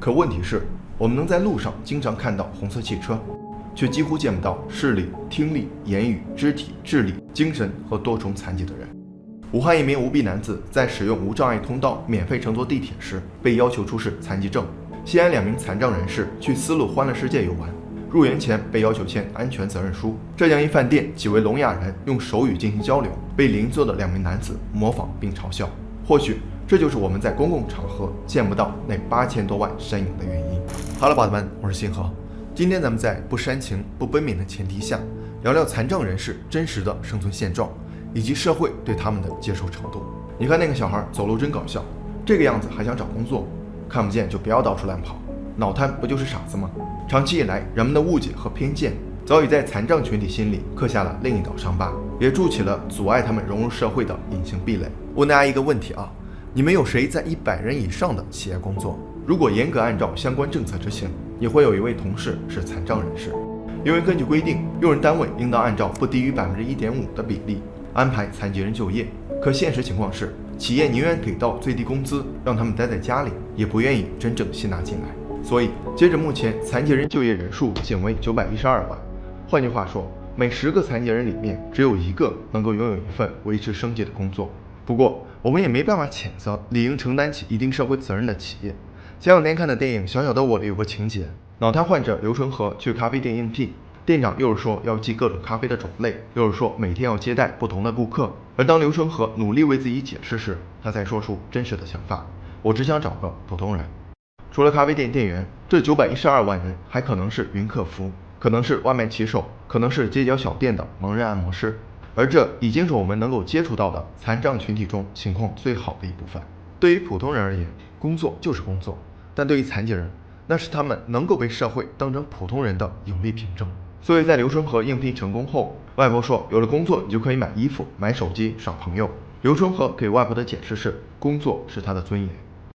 可问题是，我们能在路上经常看到红色汽车，却几乎见不到视力、听力、言语、肢体、智力、精神和多重残疾的人。武汉一名无臂男子在使用无障碍通道免费乘坐地铁时，被要求出示残疾证。西安2名残障人士去丝路欢乐世界游玩，入园前被要求签安全责任书。浙江一饭店几位聋哑人用手语进行交流，被邻座的2名男子模仿并嘲笑。或许这就是我们在公共场合见不到那8000多万身影的原因。好了，宝子们，我是星河。今天咱们在不煽情、不悲悯的前提下，聊聊残障人士真实的生存现状，以及社会对他们的接受程度。你看那个小孩走路真搞笑，这个样子还想找工作？看不见就不要到处乱跑，脑瘫不就是傻子吗？长期以来，人们的误解和偏见早已在残障群体心里刻下了另一道伤疤，也筑起了阻碍他们融入社会的隐形壁垒。问大家一个问题啊，你们有谁在100人以上的企业工作？如果严格按照相关政策执行，你会有一位同事是残障人士，因为根据规定，用人单位应当按照不低于1.5%的比例安排残疾人就业。可现实情况是，企业宁愿给到最低工资，让他们待在家里，也不愿意真正吸纳进来。所以，截至目前，残疾人就业人数仅为912万。换句话说，每10个残疾人里面，只有1个能够拥有一份维持生计的工作。不过，我们也没办法谴责理应承担起一定社会责任的企业。前2天看的电影《小小的我》里有个情节，脑瘫患者刘春和去咖啡店应聘，店长又是说要记各种咖啡的种类，又是说每天要接待不同的顾客。而当刘春和努力为自己解释时，他才说出真实的想法：我只想找个普通人。除了咖啡店店员，这912万人还可能是云客服，可能是外卖骑手，可能是街角小店的盲人按摩师。而这已经是我们能够接触到的残障群体中情况最好的一部分。对于普通人而言，工作就是工作，但对于残疾人，那是他们能够被社会当成普通人的有力凭证。所以在刘春和应聘成功后，外婆说有了工作你就可以买衣服、买手机、耍朋友。刘春和给外婆的解释是，工作是他的尊严。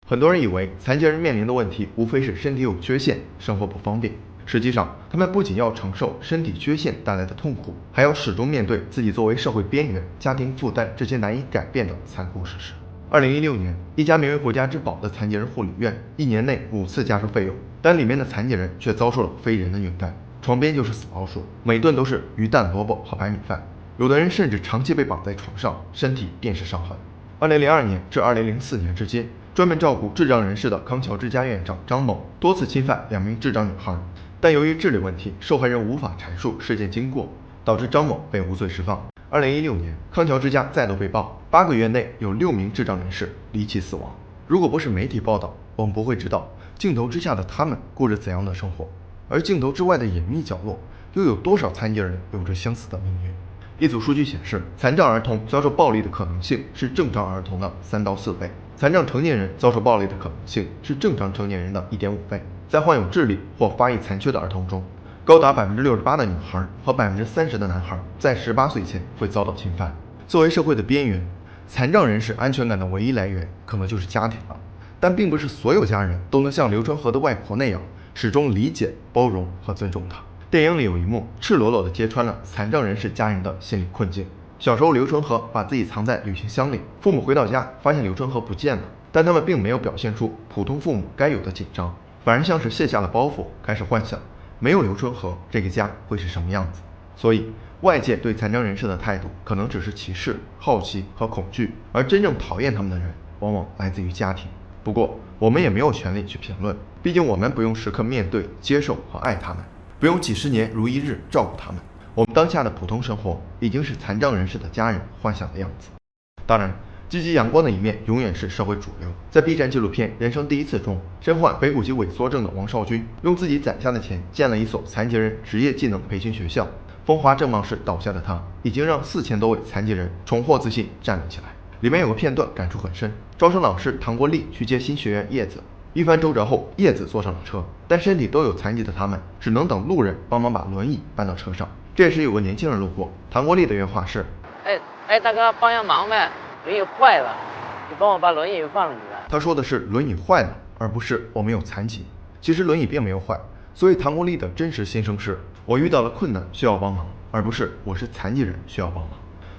很多人以为残疾人面临的问题无非是身体有缺陷、生活不方便，实际上他们不仅要承受身体缺陷带来的痛苦，还要始终面对自己作为社会边缘、家庭负担这些难以改变的残酷事实。2016年，一家名为国家之宝的残疾人护理院1年内5次加收费用，但里面的残疾人却遭受了非人的虐待，床边就是死老鼠，每顿都是鱼蛋萝卜和白米饭，有的人甚至长期被绑在床上，身体便是伤痕。2002年至2004年之间，专门照顾智障人士的康桥之家院长张某多次侵犯2名智障女孩，但由于智力问题，受害人无法阐述事件经过，导致张某被无罪释放。2016年，康桥之家再度被曝，8个月内有6名智障人士离奇死亡。如果不是媒体报道，我们不会知道镜头之下的他们过着怎样的生活，而镜头之外的隐秘角落，又有多少残疾人有着相似的命运？一组数据显示，残障儿童遭受暴力的可能性是正常儿童的3到4倍，残障成年人遭受暴力的可能性是正常成年人的1.5倍。在患有智力或发育残缺的儿童中，高达68%的女孩和30%的男孩在18岁前会遭到侵犯。作为社会的边缘，残障人士安全感的唯一来源可能就是家庭了，但并不是所有家人都能像刘春和的外婆那样始终理解、包容和尊重他。电影里有一幕赤裸裸地揭穿了残障人士家人的心理困境。小时候，刘春和把自己藏在旅行箱里，父母回到家发现刘春和不见了，但他们并没有表现出普通父母该有的紧张，反而像是卸下了包袱，开始幻想没有刘春和这个家会是什么样子。所以外界对残障人士的态度可能只是歧视、好奇和恐惧，而真正讨厌他们的人往往来自于家庭。不过我们也没有权利去评论，毕竟我们不用时刻面对、接受和爱他们，不用几十年如一日照顾他们。我们当下的普通生活已经是残障人士的家人幻想的样子。当然，积极阳光的一面永远是社会主流。在 B 站纪录片《人生第一次》中，身患腓骨肌萎缩症的王少军用自己攒下的钱建了一所残疾人职业技能培训学校。风华正茂时倒下的他，已经让4000多位残疾人重获自信，站了起来。里面有个片段感触很深，招生老师唐国立去接新学员叶子，一番周折后，叶子坐上了车，但身体都有残疾的他们只能等路人帮忙把轮椅搬到车上。这时有个年轻人路过，唐国立的原话是：大哥，帮下忙呗，轮椅坏了，你帮我把轮椅放进来。他说的是轮椅坏了，而不是我们有残疾。其实轮椅并没有坏，所以唐国立的真实心声是：我遇到了困难需要帮忙，而不是我是残疾人需要帮忙。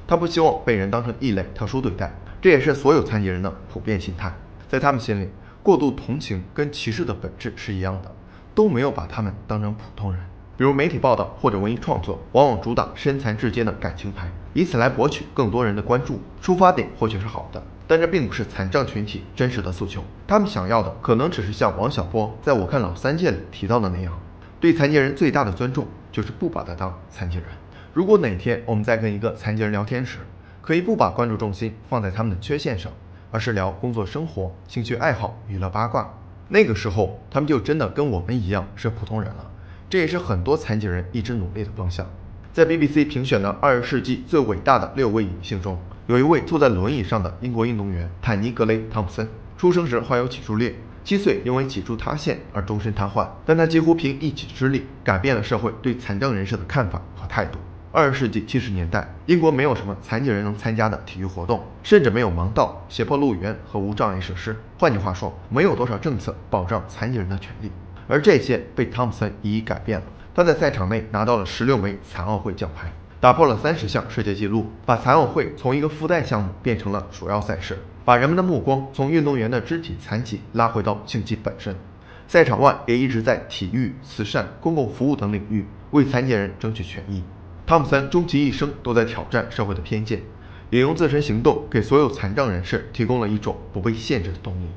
他不希望被人当成异类特殊对待，这也是所有残疾人的普遍心态。在他们心里，过度同情跟歧视的本质是一样的，都没有把他们当成普通人。比如媒体报道或者文艺创作，往往主打身残志坚的感情牌，以此来博取更多人的关注。出发点或许是好的，但这并不是残障群体真实的诉求。他们想要的可能只是像王小波在我看老三届里提到的那样，对残疾人最大的尊重就是不把他当残疾人。如果哪天我们在跟一个残疾人聊天时，可以不把关注重心放在他们的缺陷上，而是聊工作生活、兴趣爱好、娱乐八卦，那个时候他们就真的跟我们一样是普通人了。这也是很多残疾人一直努力的方向。在 BBC 评选的20世纪最伟大的6位女性中，有一位坐在轮椅上的英国运动员坦尼格雷·汤普森。出生时患有脊柱裂，7岁因为脊柱塌陷而终身瘫痪，但他几乎凭一己之力改变了社会对残障人士的看法和态度。20世纪70年代，英国没有什么残疾人能参加的体育活动，甚至没有盲道、胁迫路缘和无障碍设施。换句话说，没有多少政策保障残疾人的权利。而这些被汤普森一一改变了。他在赛场内拿到了16枚残奥会奖牌，打破了30项世界纪录，把残奥会从一个附带项目变成了主要赛事，把人们的目光从运动员的肢体残疾拉回到竞技本身。赛场外也一直在体育、慈善、公共服务等领域为残疾人争取权益。汤普森终其一生都在挑战社会的偏见，也用自身行动给所有残障人士提供了一种不被限制的动力。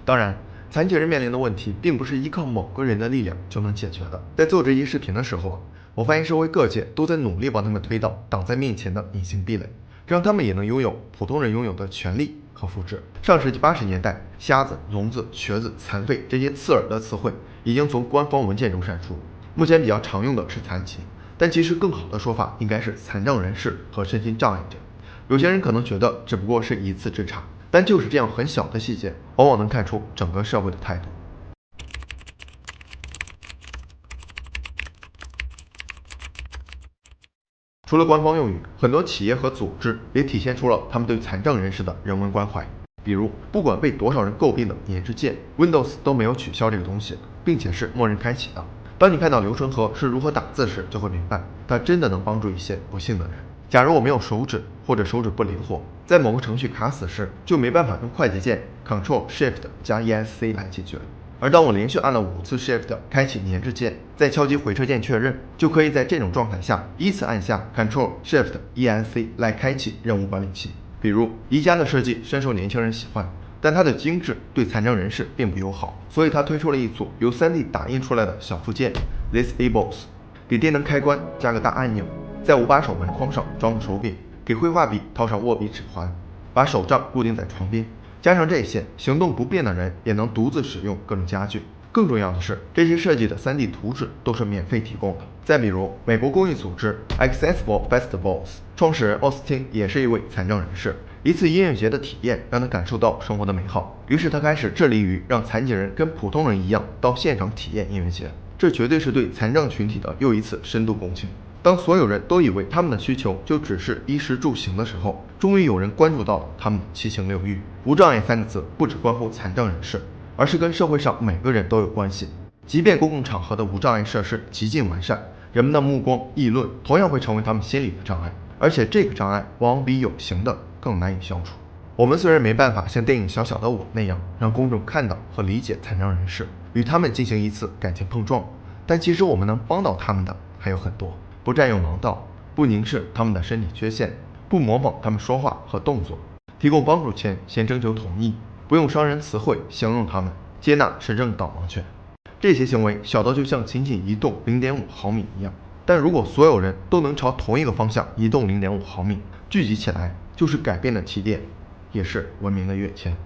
当然，残疾人面临的问题并不是依靠某个人的力量就能解决的。在做这一视频的时候，我发现社会各界都在努力帮他们推倒挡在面前的隐形壁垒，让他们也能拥有普通人拥有的权利和福祉。上世纪80年代，瞎子、聋子、瘸子、残废这些刺耳的词汇已经从官方文件中删除，目前比较常用的是残疾，但其实更好的说法应该是残障人士和身心障碍者。有些人可能觉得只不过是一次之差，但就是这样很小的细节，往往能看出整个社会的态度。除了官方用语，很多企业和组织也体现出了他们对残障人士的人文关怀。比如，不管被多少人诟病的粘质键 ，Windows 都没有取消这个东西，并且是默认开启的。当你看到流程盒是如何打字时，就会明白，它真的能帮助一些不幸的人。假如我没有手指或者手指不灵活，在某个程序卡死时，就没办法用快捷键 Ctrl+Shift 加 ESC 来解决。而当我连续按了5次 Shift 开启粘质键，再敲击回车键确认，就可以在这种状态下依次按下 Ctrl+Shift ESC 来开启任务管理器。比如，宜家的设计深受年轻人喜欢，但它的精致对残障人士并不友好，所以它推出了一组由 3D 打印出来的小附件 Disables， 给电灯开关加个大按钮，在5把手门框上装个手柄，给绘画笔套上握笔指环，把手杖固定在床边。加上这些，行动不便的人也能独自使用各种家具。更重要的是，这些设计的3D 图纸都是免费提供的。再比如，美国公益组织 Accessible Festivals 创始人奥斯汀也是一位残障人士。一次音乐节的体验让他感受到生活的美好，于是他开始致力于让残疾人跟普通人一样到现场体验音乐节。这绝对是对残障群体的又一次深度共情。当所有人都以为他们的需求就只是衣食住行的时候，终于有人关注到了他们的七情六欲。无障碍3个字不只关乎残障人士，而是跟社会上每个人都有关系。即便公共场合的无障碍设施极尽完善，人们的目光、议论同样会成为他们心理的障碍，而且这个障碍往往比有形的更难以消除。我们虽然没办法像电影《小小的我》那样让公众看到和理解残障人士，与他们进行一次感情碰撞，但其实我们能帮到他们的还有很多。不占用盲道，不凝视他们的身体缺陷，不模仿他们说话和动作，提供帮助前先征求同意，不用伤人词汇形容他们，接纳持证导盲犬。这些行为小到就像仅仅移动0.5毫米一样，但如果所有人都能朝同一个方向移动0.5毫米，聚集起来就是改变的起点，也是文明的跃迁。